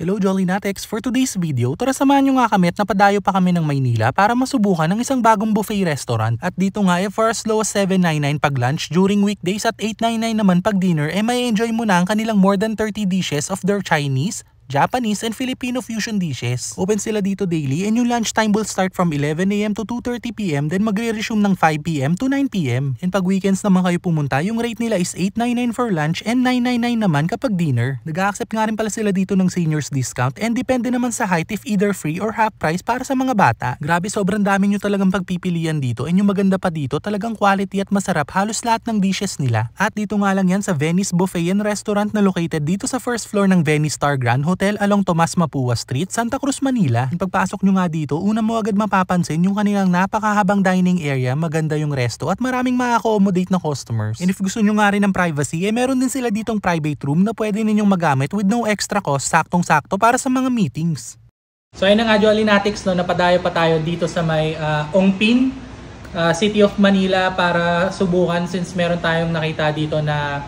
Hello Jolly Natex! For today's video, tara samahan nyo nga kami at napadayo pa kami ng Maynila para masubukan ng isang bagong buffet restaurant. At dito nga for as low as 799 pag lunch during weekdays at 899 naman pag dinner may enjoy mo na ang kanilang more than 30 dishes of their Chinese, Japanese, and Filipino fusion dishes. Open sila dito daily and yung lunch time will start from 11 AM to 2:30 PM then magre-resume ng 5 PM to 9 PM. And pag weekends naman kayo pumunta, yung rate nila is 899 for lunch and 999 naman kapag dinner. Nag-a-accept nga rin pala sila dito ng seniors discount and depende naman sa height if either free or half price para sa mga bata. Grabe, sobrang dami nyo talagang pagpipilian dito and yung maganda pa dito, talagang quality at masarap halos lahat ng dishes nila. At dito nga lang yan sa Venice Buffet and Restaurant na located dito sa first floor ng Venice Star Grand Hotel along Tomas Mapua Street, Santa Cruz, Manila. Pagpasok nyo nga dito, una mo agad mapapansin yung kanilang napakahabang dining area, maganda yung resto at maraming ma-accommodate na customers. And if gusto nyo nga rin ng privacy, meron din sila ditong private room na pwede ninyong magamit with no extra cost, saktong-sakto para sa mga meetings. So ayun na nga Jolly Natex, no, napadayo pa tayo dito sa may Ongpin, City of Manila para subukan since meron tayong nakita dito na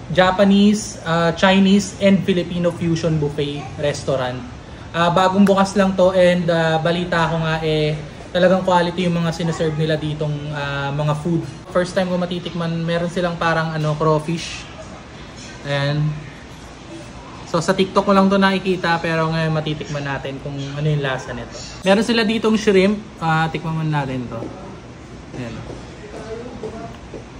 Japanese, Chinese, and Filipino fusion buffet restaurant. Bagong bukas lang to and balita ko nga talagang quality yung mga sinaserve nila ditong mga food. First time ko matitikman, meron silang parang crawfish. And so sa TikTok ko lang to nakikita pero ngayon matitikman natin kung ano yung lasa nito. Meron sila ditong shrimp, tikman natin to. Ayan.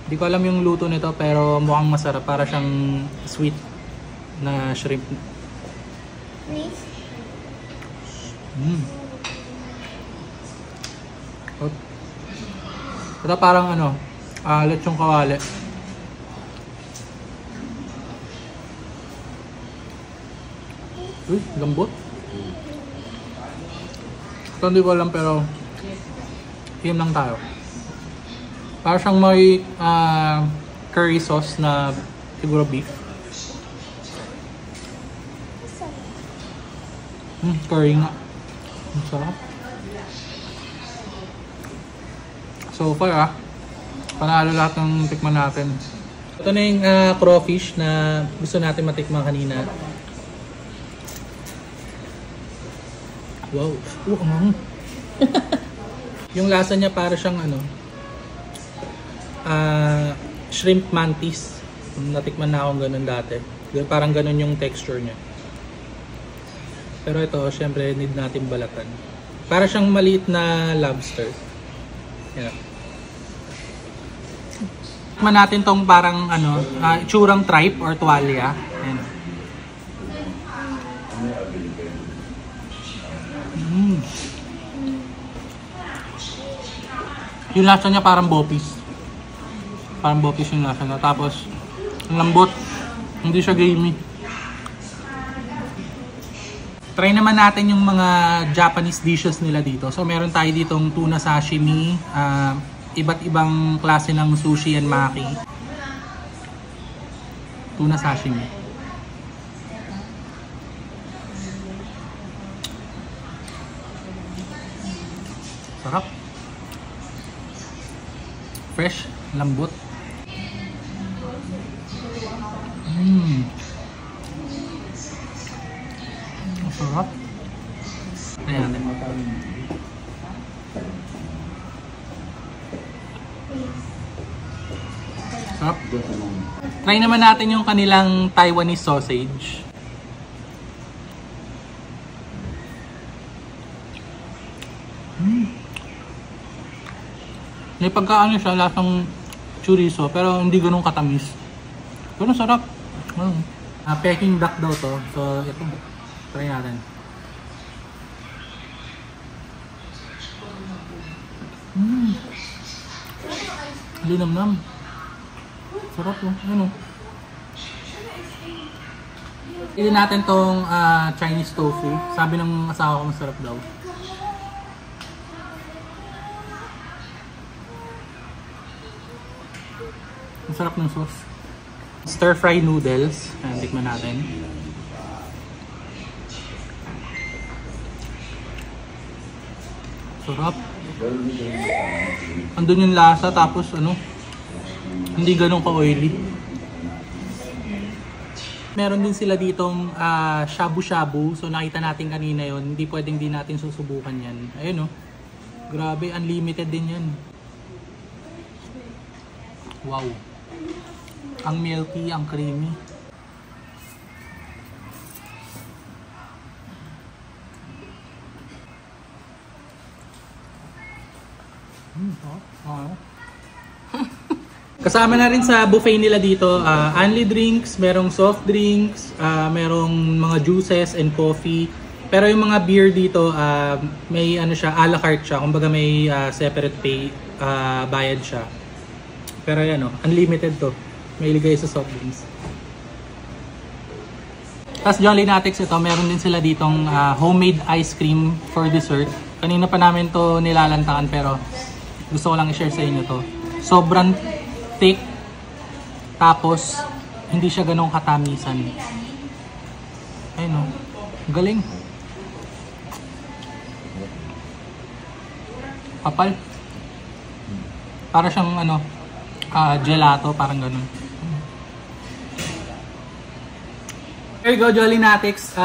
Hindi ko alam yung luto nito pero mukhang masarap. Para siyang sweet na shrimp. Ito parang lechong kawali. Uy, lambot. Ito hindi ko alam pero him lang tayo. Para siyang may curry sauce na siguro beef. Curry nga. Ang sarap. So far panalo lahat ng tikman natin. Ito na yung crawfish na gusto natin matikman kanina. Wow. Yung lasa niya para siyang shrimp mantis. Natikman na akong ganun dati. Parang ganun yung texture niya. Pero ito, syempre need natin balatan. Para siyang maliit na lobster. Yan. Tikman natin tong parang itsurang tripe or tuwalya. Yan. Yung lasa niya parang bopis. Parang bopis yung lasa na. Tapos, ang lambot. Hindi siya gamey. Try naman natin yung mga Japanese dishes nila dito. So, meron tayo ditong tuna sashimi. Iba't ibang klase ng sushi and maki. Tuna sashimi. Sarap. Fresh. Lambot. Sarap. Ayan. Sarap. Try naman natin yung kanilang Taiwanese sausage. May pagkaano siya, lasang chorizo, pero hindi ganun katamis. Pero sarap. Peking duck daw to. So, ito. Try natin. Linamnam. Sarap oh. Pili natin tong Chinese tofu. Sabi ng asawa ko masarap daw. Ang sarap ng sauce. Stir fry noodles. Ayan, tikman natin. Sarap. Andun yung lasa tapos hindi ganun ka oily. Meron din sila ditong shabu-shabu. So nakita natin kanina yon. Hindi pwedeng di natin susubukan yan. Ayun oh. Grabe, unlimited din yan. Wow. Ang milky, ang creamy. Kasama na rin sa buffet nila dito, only drinks, merong soft drinks, merong mga juices and coffee. Pero yung mga beer dito, may ano siya, a la carte siya. Kumbaga may separate pay, bayad siya. Pero yan unlimited to. May ligay sa soft drinks. Tapos Jolly Natics ito, meron din sila ditong homemade ice cream for dessert. Kanina pa namin to nilalantakan pero gusto ko lang i-share sa inyo to. Sobrang thick, tapos hindi siya ganong katamisan. Ayun galing. Kapal. Para siyang gelato, parang ganun. There you go, Jolly Natics.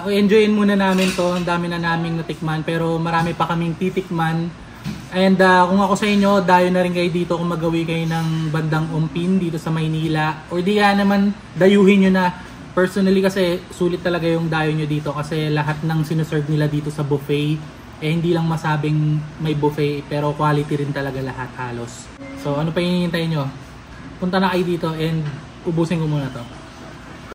Enjoyin muna namin to. Ang dami na naming natikman, pero marami pa kaming titikman. And kung ako sa inyo, dayo na rin kayo dito kung magawi kayo ng bandang Umpin dito sa Maynila. Or di naman dayuhin nyo na. Personally kasi sulit talaga yung dayo nyo dito kasi lahat ng sinuserve nila dito sa buffet hindi lang masabing may buffet pero quality rin talaga lahat halos. So ano pa hinihintay nyo? Punta na kayo dito and ubusin ko muna to.